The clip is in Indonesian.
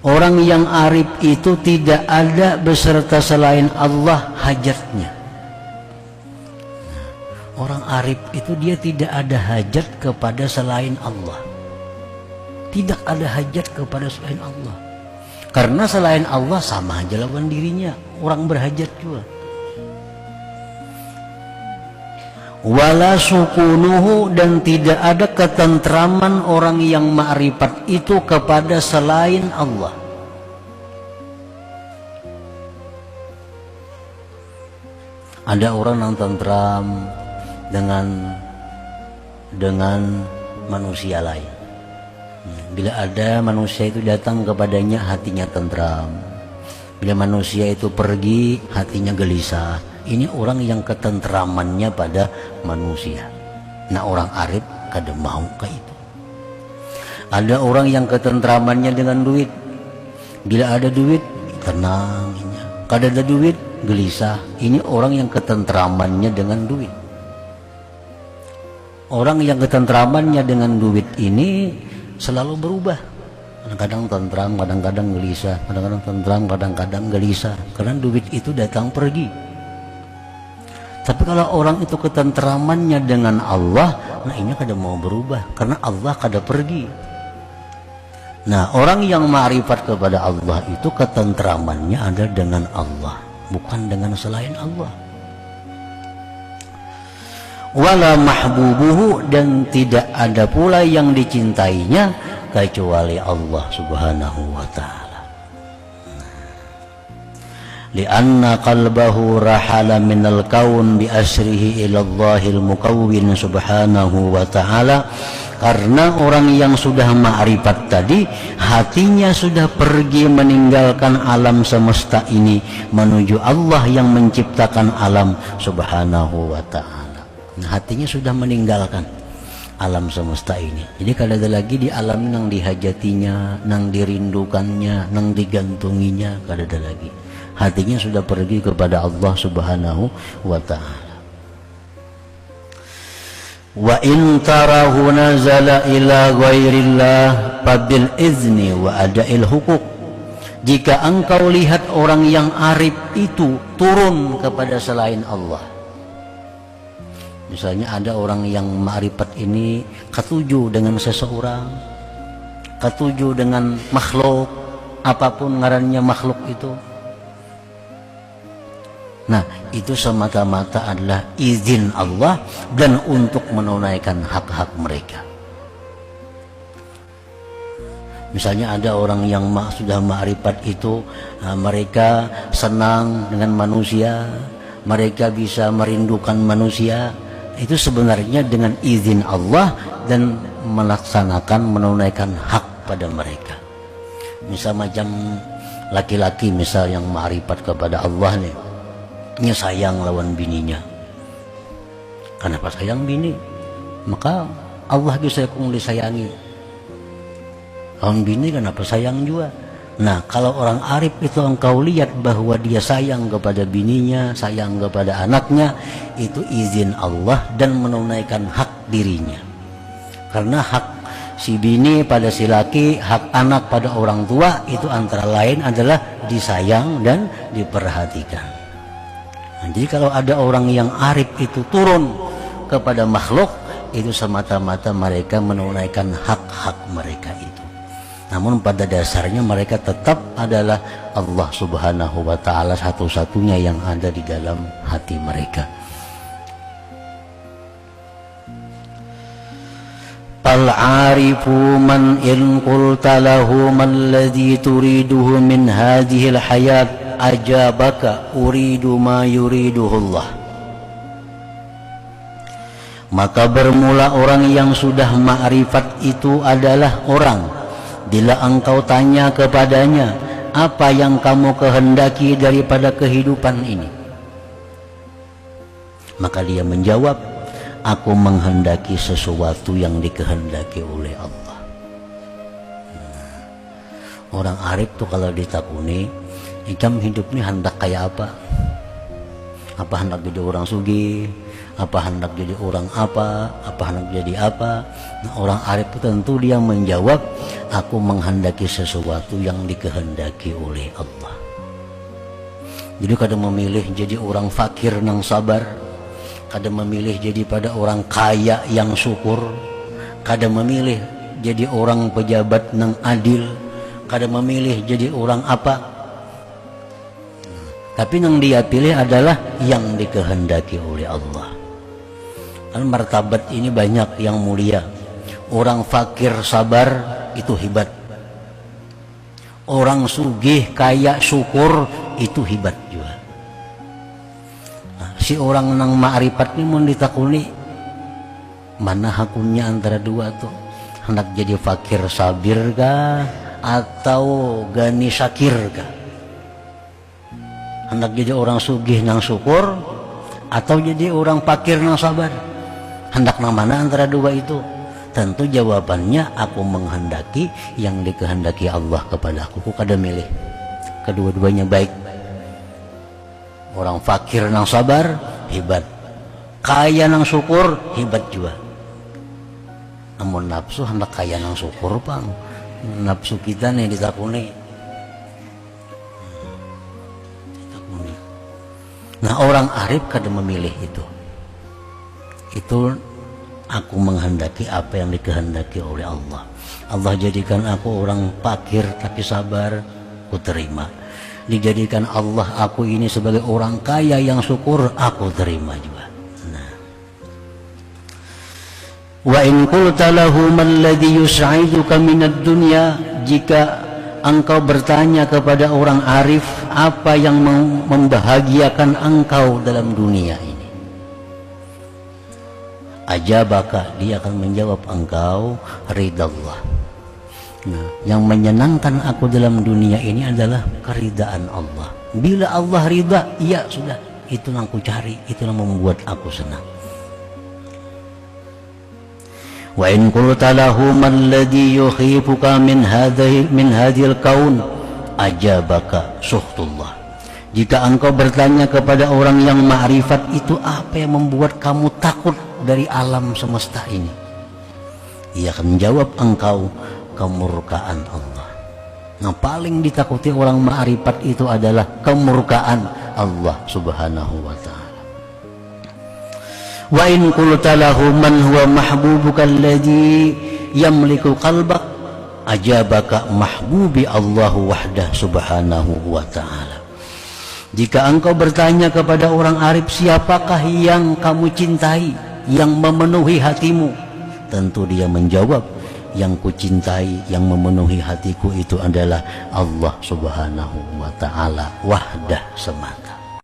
Orang yang arif itu tidak ada beserta selain Allah hajatnya. Orang arif itu dia tidak ada hajat kepada selain Allah. Tidak ada hajat kepada selain Allah. Karena selain Allah sama aja lawan dirinya, orang berhajat juga. Wala sukunuhu, dan tidak ada ketentraman orang yang ma'rifat itu kepada selain Allah. Ada orang yang tentram dengan manusia lain. Bila ada manusia itu datang kepadanya, hatinya tentram. Bila manusia itu pergi, hatinya gelisah. Ini orang yang ketentramannya pada manusia. Nah, orang arif kada mau ke itu. Ada orang yang ketentramannya dengan duit. Bila ada duit, tenang. Kada ada duit, gelisah. Ini orang yang ketentramannya dengan duit. Orang yang ketentramannya dengan duit ini selalu berubah. Kadang-kadang tentram, kadang-kadang gelisah. Kadang-kadang tentram, kadang-kadang gelisah. Karena duit itu datang pergi. Tapi kalau orang itu ketentramannya dengan Allah, nah ini kada mau berubah karena Allah kada pergi. Nah, orang yang ma'rifat kepada Allah itu ketentramannya ada dengan Allah, bukan dengan selain Allah. Wala mahbubuhu, dan tidak ada pula yang dicintainya kecuali Allah Subhanahu wa ta'ala. Lianna qalbahu rahala minal kaun bi asrihi ilallahil mukawwin subhanahu wa ta'ala. Karena orang yang sudah ma'rifat tadi, hatinya sudah pergi meninggalkan alam semesta ini menuju Allah yang menciptakan alam subhanahu wa ta'ala. Nah, hatinya sudah meninggalkan alam semesta ini. Jadi kalau ada lagi di alam nang dihajatinya, nang dirindukannya, nang digantunginya, kada ada lagi. Hatinya sudah pergi kepada Allah Subhanahu wa ta'ala. Wa in tarahu nazala ila ghairillah fabil izni wa ada'il hukuk. Jika engkau lihat orang yang arif itu turun kepada selain Allah. Misalnya ada orang yang ma'rifat ini ketuju dengan seseorang, ketuju dengan makhluk, apapun ngarannya makhluk itu. Nah, itu semata-mata adalah izin Allah dan untuk menunaikan hak-hak mereka. Misalnya ada orang yang sudah ma'rifat itu, mereka senang dengan manusia, mereka bisa merindukan manusia. Itu sebenarnya dengan izin Allah dan melaksanakan, menunaikan hak pada mereka. Misal macam laki-laki misal yang ma'rifat kepada Allah nih, nya sayang lawan bininya. Kenapa sayang bini? Maka Allah bisa kung disayangi. Lawan bini kenapa sayang juga? Nah, kalau orang arif itu engkau lihat bahwa dia sayang kepada bininya, sayang kepada anaknya, itu izin Allah dan menunaikan hak dirinya. Karena hak si bini pada si laki, hak anak pada orang tua itu antara lain adalah disayang dan diperhatikan. Nah, jadi kalau ada orang yang arif itu turun kepada makhluk, itu semata-mata mereka menunaikan hak-hak mereka itu. Namun pada dasarnya mereka tetap adalah Allah Subhanahu wa ta'ala satu-satunya yang ada di dalam hati mereka. Al-arifu man in qulta lahu man ladhi turiduhu min hadhil hayat ajabaka uridu ma yuriduhullah. Maka bermula orang yang sudah ma'rifat itu adalah orang, bila engkau tanya kepadanya, apa yang kamu kehendaki daripada kehidupan ini? Maka dia menjawab, aku menghendaki sesuatu yang dikehendaki oleh Allah. Orang arif tuh kalau ditakuni, ikam hidup ini hendak kayak apa? Apa hendak jadi orang sugih? apa hendak jadi orang apa hendak jadi apa. Nah, orang arif tentu dia menjawab, aku menghendaki sesuatu yang dikehendaki oleh Allah. Jadi kadang memilih jadi orang fakir nang sabar, kadang memilih jadi pada orang kaya yang syukur, kadang memilih jadi orang pejabat nang adil, kadang memilih jadi orang apa. Tapi yang dia pilih adalah yang dikehendaki oleh Allah. Kan martabat ini banyak yang mulia. Orang fakir sabar itu hebat. Orang sugih kaya syukur itu hebat juga. Nah, si orang nang ma'rifat ini mau ditakuni mana hakunya antara dua tuh, hendak jadi fakir sabir kah atau gani syakir kah, hendak jadi orang sugih nang syukur atau jadi orang fakir nang sabar, hendak nang mana antara dua itu? Tentu jawabannya aku menghendaki yang dikehendaki Allah kepada aku. Ku kada milih, kedua-duanya baik. Orang fakir nang sabar hebat, kaya nang syukur hebat juga. Namun nafsu hendak kaya nang syukur pang, nafsu kita nih ditakuni. Nah, orang arif kada memilih itu. Itu aku menghendaki apa yang dikehendaki oleh Allah. Allah jadikan aku orang fakir tapi sabar, aku terima. Dijadikan Allah aku ini sebagai orang kaya yang syukur, aku terima juga. Nah, wa in qulta lahu man ladzi yus'iduka minad dunya, jika engkau bertanya kepada orang arif apa yang membahagiakan engkau dalam dunia ini, ajabaka, dia akan menjawab engkau ridallah. Nah, yang menyenangkan aku dalam dunia ini adalah keridaan Allah. Bila Allah ridha, ya sudah, itu yang aku cari, itu yang membuat aku senang. Wa in qulta lahu man ladzi yukhifuka min hadhil kaun, ajabaka suhtullah. Jika engkau bertanya kepada orang yang ma'rifat, itu apa yang membuat kamu takut dari alam semesta ini, ia akan menjawab engkau kemurkaan Allah. Yang paling ditakuti orang ma'rifat itu adalah kemurkaan Allah subhanahu wa ta'ala. Wa in qulta lahu man huwa mahbubuka alladhi yamliku qalbak, ajabaka mahbubi Allah wahdah subhanahu wa ta'ala. Jika engkau bertanya kepada orang arif, siapakah yang kamu cintai, yang memenuhi hatimu, tentu dia menjawab, yang kucintai, yang memenuhi hatiku itu adalah Allah subhanahu wa ta'ala wahdah semata.